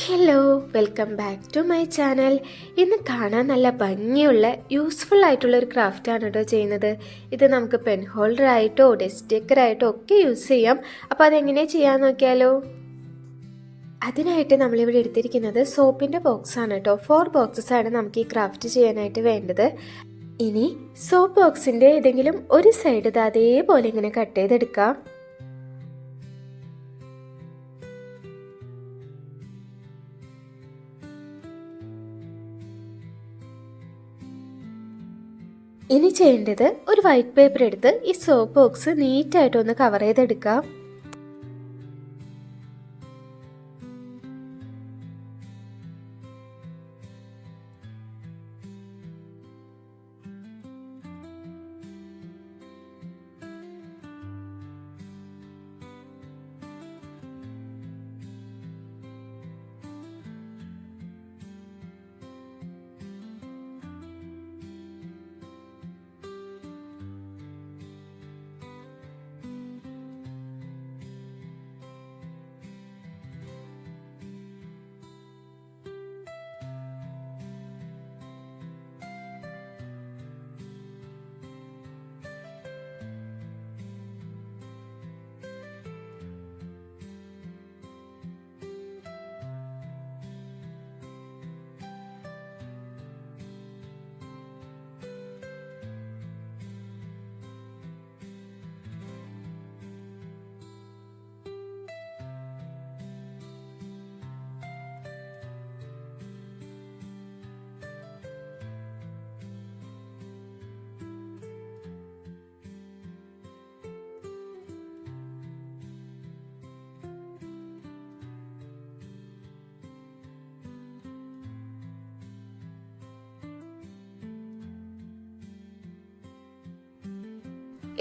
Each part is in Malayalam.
Hello, welcome back to my channel. ഇന്ന് കാണാൻ നല്ല ഭംഗിയുള്ള യൂസ്ഫുൾ ആയിട്ടുള്ള ഒരു ക്രാഫ്റ്റാണ് കേട്ടോ ചെയ്യുന്നത്. ഇത് നമുക്ക് പെൻ ഹോൾഡർ ആയിട്ടോ ഡെസ്ക് ഡെക്കർ ആയിട്ടോ ഒക്കെ യൂസ് ചെയ്യാം. അപ്പോൾ അതെങ്ങനെ ചെയ്യാൻ നോക്കിയാലോ? അതിനായിട്ട് നമ്മളിവിടെ എടുത്തിരിക്കുന്നത് സോപ്പിൻ്റെ ബോക്സാണ് കേട്ടോ. 4 ബോക്സസ് ആണ് നമുക്ക് ഈ ക്രാഫ്റ്റ് ചെയ്യാനായിട്ട് വേണ്ടത്. ഇനി സോപ്പ് ബോക്സിൻ്റെ ഏതെങ്കിലും ഒരു സൈഡ് ഇത് അതേപോലെ ഇങ്ങനെ കട്ട് ചെയ്തെടുക്കാം. ഇനി ചെയ്യേണ്ടത് ഒരു വൈറ്റ് പേപ്പർ എടുത്ത് ഈ സോപ്പ് ബോക്സ് നീറ്റായിട്ട് ഒന്ന് കവർ ചെയ്തെടുക്കാം.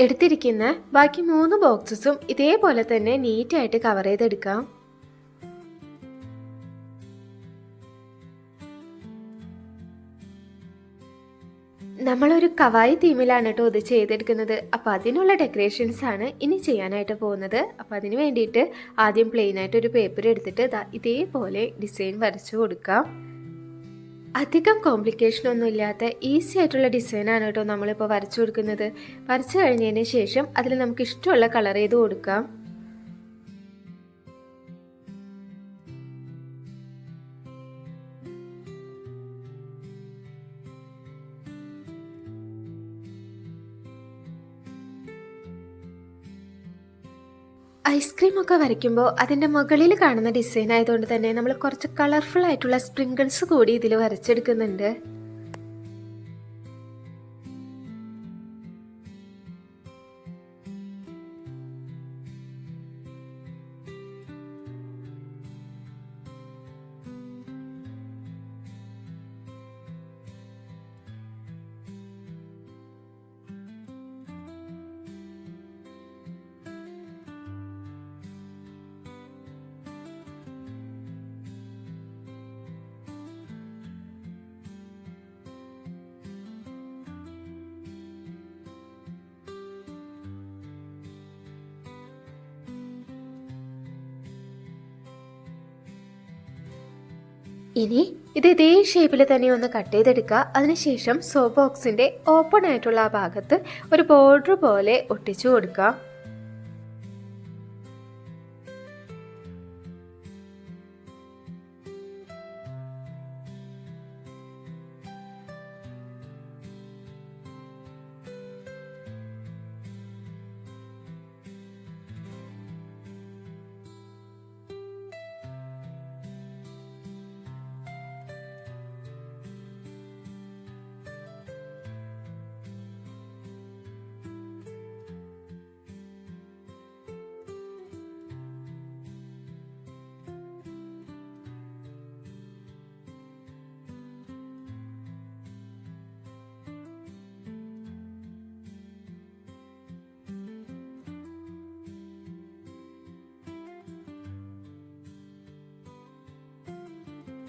എടുത്തിരിക്കുന്ന ബാക്കി 3 ബോക്സസും ഇതേപോലെ തന്നെ നീറ്റായിട്ട് കവർ ചെയ്തെടുക്കാം. നമ്മളൊരു കവായി തീമിലാണ് കേട്ടോ ഇത് ചെയ്തെടുക്കുന്നത്. അപ്പോൾ അതിനുള്ള ഡെക്കറേഷൻസ് ആണ് ഇനി ചെയ്യാനായിട്ട് പോകുന്നത്. അപ്പോൾ അതിന് വേണ്ടിയിട്ട് ആദ്യം പ്ലെയിൻ ആയിട്ട് ഒരു പേപ്പർ എടുത്തിട്ട് ഇതേപോലെ ഡിസൈൻ വരച്ചു കൊടുക്കാം. അധികം കോംപ്ലിക്കേഷൻ ഒന്നും ഇല്ലാത്ത ഈസി ആയിട്ടുള്ള ഡിസൈനാണ് കേട്ടോ നമ്മളിപ്പോൾ വരച്ചു കൊടുക്കുന്നത്. വരച്ചു കഴിഞ്ഞതിന് ശേഷം അതിൽ നമുക്ക് ഇഷ്ടമുള്ള കളർ ചെയ്ത് കൊടുക്കാം. ഐസ്ക്രീം ഒക്കെ വരയ്ക്കുമ്പോൾ അതിൻ്റെ മുകളിൽ കാണുന്ന ഡിസൈൻ ആയതുകൊണ്ട് തന്നെ നമ്മൾ കുറച്ച് കളർഫുൾ ആയിട്ടുള്ള സ്പ്രിങ്കിൾസ് കൂടി ഇതിൽ വരച്ചെടുക്കുന്നുണ്ട്. ഇനി ഇത് ഇതേ ഷേപ്പിൽ തന്നെ ഒന്ന് കട്ട് ചെയ്തെടുക്കുക. അതിനുശേഷം സോപ്പ് ബോക്സിൻ്റെ ഓപ്പൺ ആയിട്ടുള്ള ആ ഭാഗത്ത് ഒരു ബോർഡർ പോലെ ഒട്ടിച്ചു കൊടുക്കുക.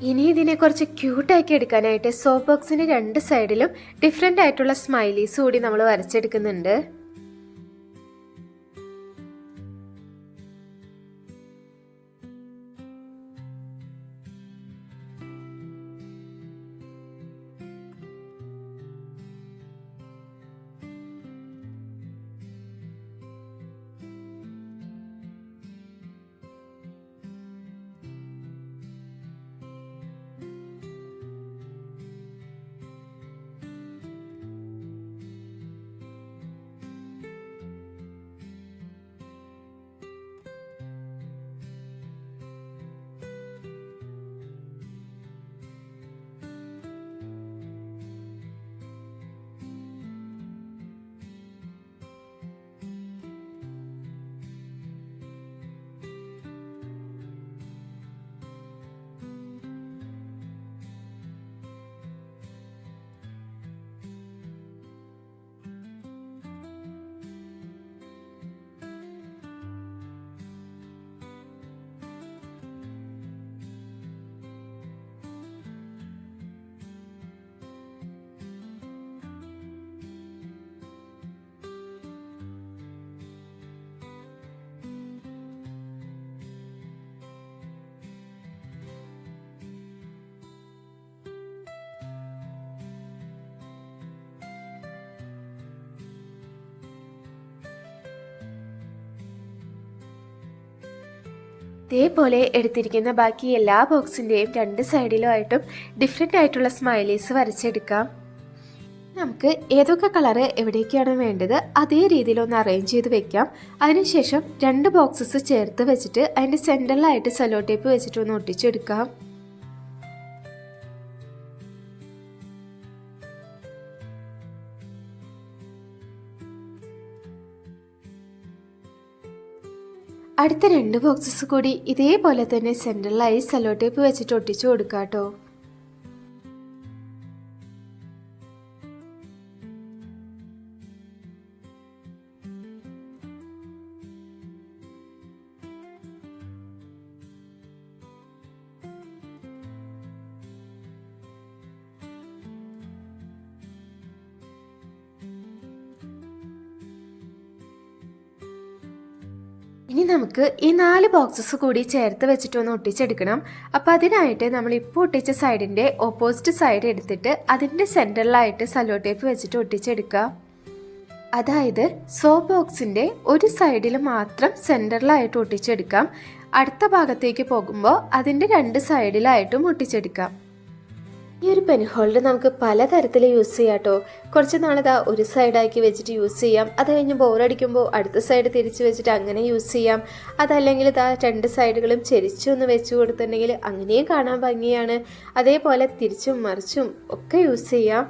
ഇനി ഇതിനെ കുറച്ച് ക്യൂട്ടാക്കി എടുക്കാനായിട്ട് സോപ്പ് ബോക്സിൻ്റെ 2 സൈഡിലും ഡിഫറെൻ്റ് ആയിട്ടുള്ള സ്മൈലീസ് കൂടി നമ്മൾ വരച്ചെടുക്കുന്നുണ്ട്. ഇതേപോലെ എടുത്തിരിക്കുന്ന ബാക്കി എല്ലാ ബോക്സിൻ്റെയും രണ്ട് സൈഡിലുമായിട്ടും ഡിഫറെൻ്റ് ആയിട്ടുള്ള സ്മൈലീസ് വരച്ചെടുക്കാം. നമുക്ക് ഏതൊക്കെ കളറ് എവിടേക്കാണ് വേണ്ടത് അതേ രീതിയിൽ ഒന്ന് അറേഞ്ച് ചെയ്ത് വെക്കാം. അതിനുശേഷം രണ്ട് ബോക്സസ് ചേർത്ത് വെച്ചിട്ട് അതിൻ്റെ സെൻറ്ററിലായിട്ട് സെല്ലോ ടേപ്പ് വെച്ചിട്ട് ഒന്ന് ഒട്ടിച്ചെടുക്കാം. അടുത്ത രണ്ട് ബോക്സസ് കൂടി ഇതേപോലെ തന്നെ സെൻറ്ററിലായി സെല്ലോ ടേപ്പ് വെച്ചിട്ട് ഒട്ടിച്ചു കൊടുക്കാം കേട്ടോ. ഇനി നമുക്ക് ഈ 4 ബോക്സസ് കൂടി ചേർത്ത് വെച്ചിട്ട് ഒന്ന് ഒട്ടിച്ചെടുക്കണം. അപ്പോൾ അതിനായിട്ട് നമ്മൾ ഇപ്പോൾ ഒട്ടിച്ച സൈഡിൻ്റെ ഓപ്പോസിറ്റ് സൈഡ് എടുത്തിട്ട് അതിൻ്റെ സെൻറ്ററിലായിട്ട് സെല്ലോ ടേപ്പ് വെച്ചിട്ട് ഒട്ടിച്ചെടുക്കുക. അതായത് സോപ്പ് ബോക്സിൻ്റെ ഒരു സൈഡിൽ മാത്രം സെൻറ്ററിലായിട്ട് ഒട്ടിച്ചെടുക്കാം. അടുത്ത ഭാഗത്തേക്ക് പോകുമ്പോൾ അതിൻ്റെ രണ്ട് സൈഡിലായിട്ടും ഒട്ടിച്ചെടുക്കാം. ഈ ഒരു പെൻ ഹോൾഡർ നമുക്ക് പലതരത്തിൽ യൂസ് ചെയ്യാം കേട്ടോ. കുറച്ച് നാളിതാ ഒരു സൈഡാക്കി വെച്ചിട്ട് യൂസ് ചെയ്യാം. അത് കഴിഞ്ഞ് ബോറടിക്കുമ്പോൾ അടുത്ത സൈഡ് തിരിച്ച് വെച്ചിട്ട് അങ്ങനെ യൂസ് ചെയ്യാം. അതല്ലെങ്കിൽ ഇതാ രണ്ട് സൈഡുകളും ചെരിച്ചൊന്ന് വെച്ച് കൊടുത്തിട്ടുണ്ടെങ്കിൽ അങ്ങനെയും കാണാൻ ഭംഗിയാണ്. അതേപോലെ തിരിച്ചും മറിച്ചും ഒക്കെ യൂസ് ചെയ്യാം.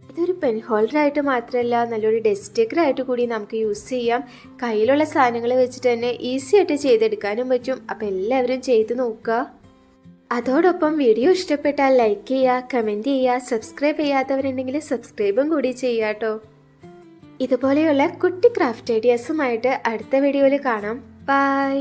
ഇതൊരു പെൻ ഹോൾഡറായിട്ട് മാത്രമല്ല നല്ലൊരു ഡെസ്റ്റിക്കറായിട്ട് കൂടി നമുക്ക് യൂസ് ചെയ്യാം. കയ്യിലുള്ള സാധനങ്ങൾ വെച്ചിട്ട് തന്നെ ഈസി ആയിട്ട് ചെയ്തെടുക്കാനും പറ്റും. അപ്പോൾ എല്ലാവരും ചെയ്ത് നോക്കുക. അതോടൊപ്പം വീഡിയോ ഇഷ്ടപ്പെട്ടാൽ ലൈക്ക് ചെയ്യുക, കമൻറ്റ് ചെയ്യുക, സബ്സ്ക്രൈബ് ചെയ്യാത്തവരുണ്ടെങ്കിൽ സബ്സ്ക്രൈബും കൂടി ചെയ്യുക കേട്ടോ. ഇതുപോലെയുള്ള കുട്ടി ക്രാഫ്റ്റ് ഐഡിയാസുമായിട്ട് അടുത്ത വീഡിയോയിൽ കാണാം. ബൈ.